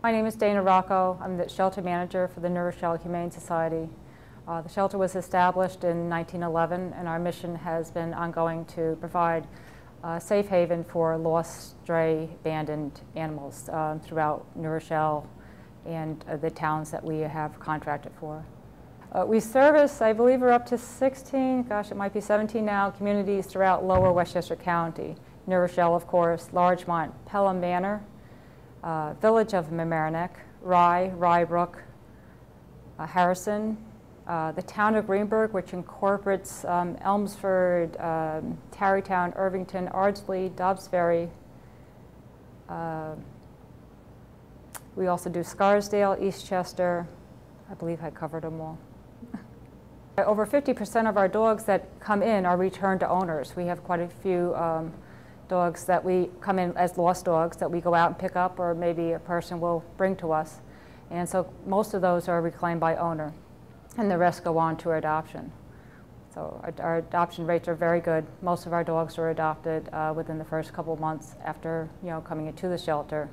My name is Dana Rocco. I'm the shelter manager for the Rochelle Humane Society. The shelter was established in 1911, and our mission has been ongoing to provide a safe haven for lost, stray, abandoned animals throughout New Rochelle and the towns that we have contracted for. We service, I believe we're up to 16, gosh, it might be 17 now, communities throughout lower Westchester County. New Rochelle, of course, Larchmont, Pelham Manor, Village of Mamaroneck, Rye Brook, Harrison, the town of Greenburgh, which incorporates Elmsford, Tarrytown, Irvington, Ardsley, Dobbsbury. We also do Scarsdale, Eastchester. I believe I covered them all. Over 50% of our dogs that come in are returned to owners. We have quite a few dogs that we come in as lost dogs that we go out and pick up, or maybe a person will bring to us. And so most of those are reclaimed by owner, and the rest go on to adoption. So our adoption rates are very good. Most of our dogs are adopted within the first couple of months after coming into the shelter,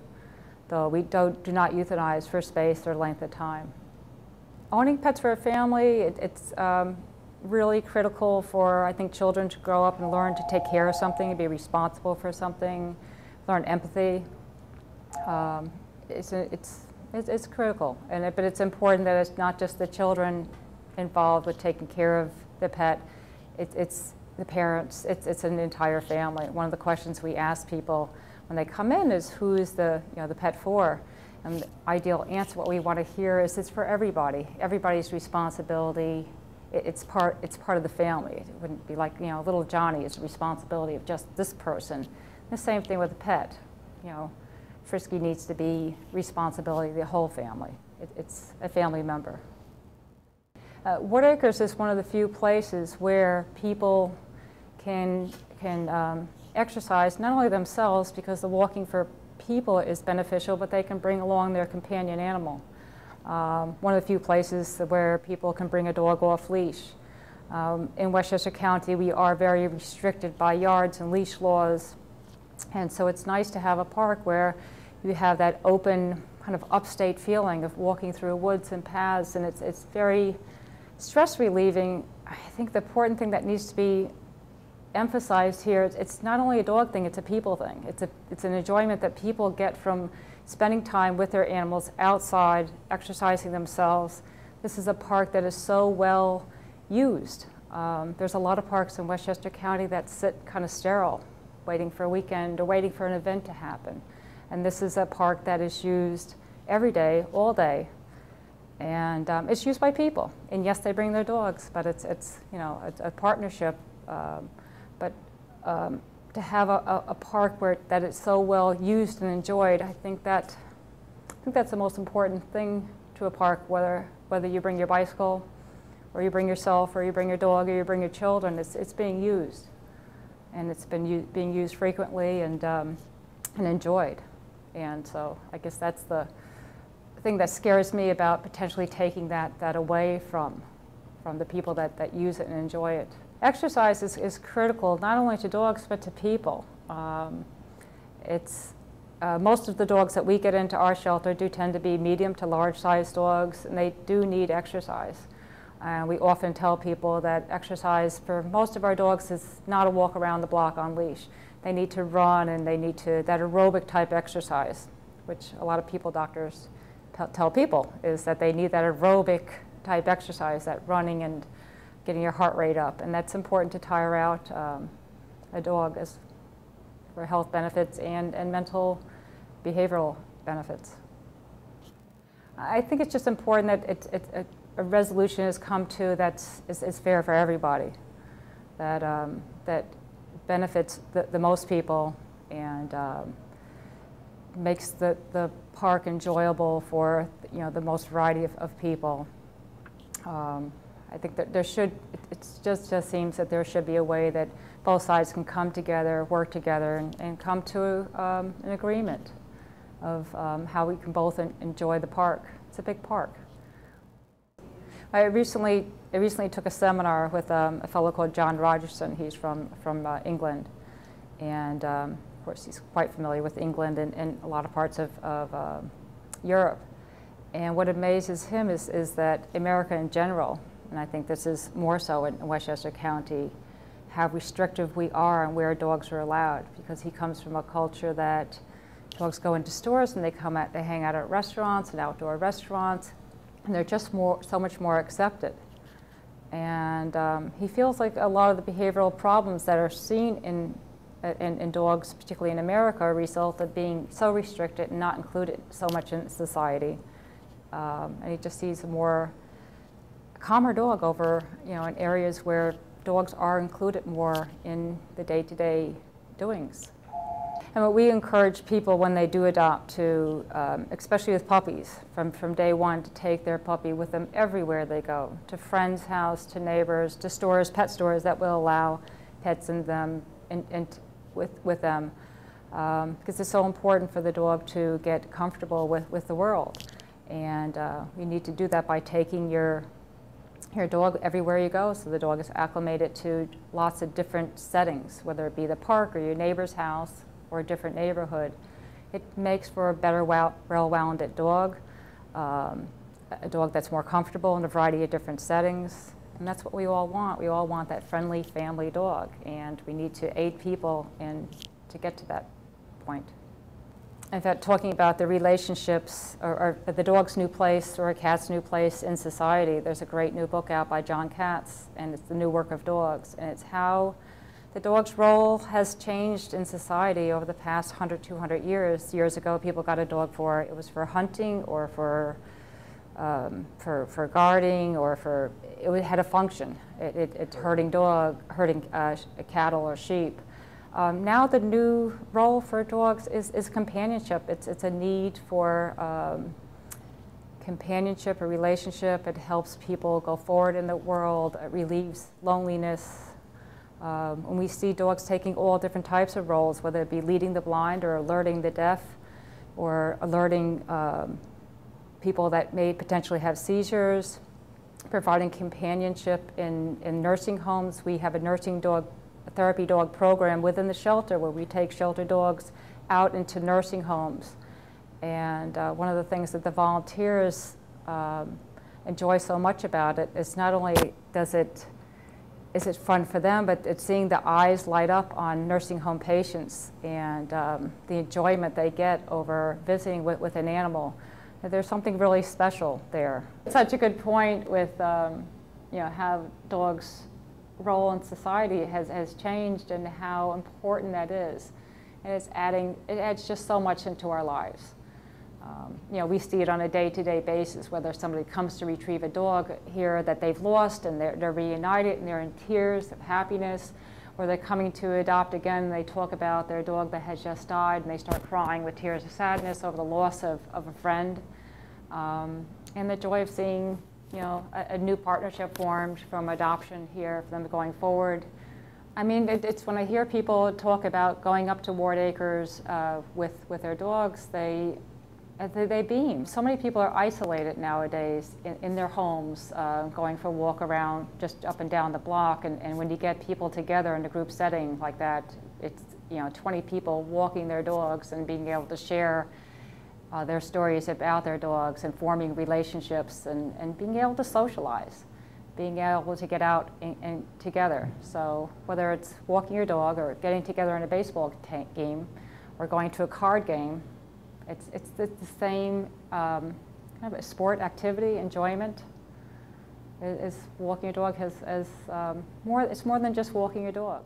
though we do not euthanize for space or length of time. Owning pets for a family, it's really critical for, I think, children to grow up and learn to take care of something, and be responsible for something, learn empathy. It's critical, but it's important that it's not just the children involved with taking care of the pet. It's the parents. It's an entire family. One of the questions we ask people when they come in is, who is the pet for? And the ideal answer, what we want to hear is, it's for everybody. Everybody's responsibility. It's part of the family. It wouldn't be like, little Johnny is the responsibility of just this person. The same thing with a pet. Frisky needs to be responsibility of the whole family. It's a family member. Woodacres is one of the few places where people can exercise not only themselves, because the walking for people is beneficial, but they can bring along their companion animal. One of the few places where people can bring a dog off leash. In Westchester County, we are very restricted by yards and leash laws, and so it's nice to have a park where you have that open, kind of upstate feeling of walking through woods and paths, and it's very stress relieving. I think the important thing that needs to be emphasized here, it's not only a dog thing, it's a people thing. It's an enjoyment that people get from spending time with their animals outside, exercising themselves. This is a park that is so well used. There's a lot of parks in Westchester County that sit kind of sterile, waiting for a weekend or waiting for an event to happen. And this is a park that is used every day, all day. And it's used by people. And yes, they bring their dogs, but it's a partnership. But to have a park that is so well used and enjoyed, I think that's the most important thing to a park. Whether you bring your bicycle, or you bring yourself, or you bring your dog, or you bring your children, it's being used, and it's been being used frequently and enjoyed. And so I guess that's the thing that scares me about potentially taking that away from the people that use it and enjoy it. Exercise is critical, not only to dogs, but to people. Most of the dogs that we get into our shelter do tend to be medium to large-sized dogs, and they do need exercise. We often tell people that exercise for most of our dogs is not a walk around the block on leash. They need to run, and they need that aerobic type exercise, which a lot of doctors tell people, is that they need that aerobic type exercise, that running and getting your heart rate up. And that's important to tire out a dog for health benefits and mental behavioral benefits. I think it's just important that a resolution has come to that is fair for everybody, that benefits the most people, and makes the park enjoyable for the most variety of people. I think that it just seems that there should be a way that both sides can come together, work together, and come to an agreement of how we can both enjoy the park. It's a big park. I recently took a seminar with a fellow called John Rogerson. He's from England, and of course he's quite familiar with England and a lot of parts of Europe. And what amazes him is that America in general, and I think this is more so in Westchester County, how restrictive we are on where dogs are allowed, because he comes from a culture that dogs go into stores and they hang out at restaurants and outdoor restaurants, and they're just so much more accepted. And he feels like a lot of the behavioral problems that are seen in dogs, particularly in America, are a result of being so restricted and not included so much in society. And he just sees a more calmer dog over, in areas where dogs are included more in the day-to-day doings. And what we encourage people when they do adopt to, especially with puppies, from day one, to take their puppy with them everywhere they go, to friends' house, to neighbors, to stores, pet stores that will allow pets in them and with them, because it's so important for the dog to get comfortable with the world. And you need to do that by taking your dog everywhere you go, so the dog is acclimated to lots of different settings, whether it be the park or your neighbor's house or a different neighborhood. It makes for a better, well-rounded dog, a dog that's more comfortable in a variety of different settings. And that's what we all want. We all want that friendly family dog, and we need to aid people to get to that point. In fact, talking about the relationships or the dog's new place or a cat's new place in society, there's a great new book out by John Katz, and it's The New Work of Dogs, and it's how the dog's role has changed in society over the past 100, 200 years. Years ago, people got a dog it was for hunting or for guarding, or it had a function. It's herding cattle or sheep. Now the new role for dogs is companionship. It's a need for companionship, a relationship. It helps people go forward in the world. It relieves loneliness. When we see dogs taking all different types of roles, whether it be leading the blind or alerting the deaf or alerting people that may potentially have seizures, providing companionship in nursing homes. We have a therapy dog program within the shelter where we take shelter dogs out into nursing homes. And one of the things that the volunteers enjoy so much about it is not only is it fun for them, but it's seeing the eyes light up on nursing home patients and the enjoyment they get over visiting with an animal. There's something really special there. It's such a good point with how dogs' role in society has changed and how important that is. And it adds just so much into our lives. We see it on a day-to-day basis, whether somebody comes to retrieve a dog here that they've lost and they're reunited and they're in tears of happiness, or they're coming to adopt again and they talk about their dog that has just died and they start crying with tears of sadness over the loss of a friend. And the joy of seeing a new partnership formed from adoption here for them going forward. I mean, it's when I hear people talk about going up to Ward Acres with their dogs, they beam. So many people are isolated nowadays in their homes, going for a walk around just up and down the block. And when you get people together in a group setting like that, it's 20 people walking their dogs and being able to share their stories about their dogs and forming relationships and being able to socialize, being able to get out and together. So whether it's walking your dog or getting together in a baseball game or going to a card game, it's the same kind of a sport activity, enjoyment. Walking your dog it's more than just walking your dog.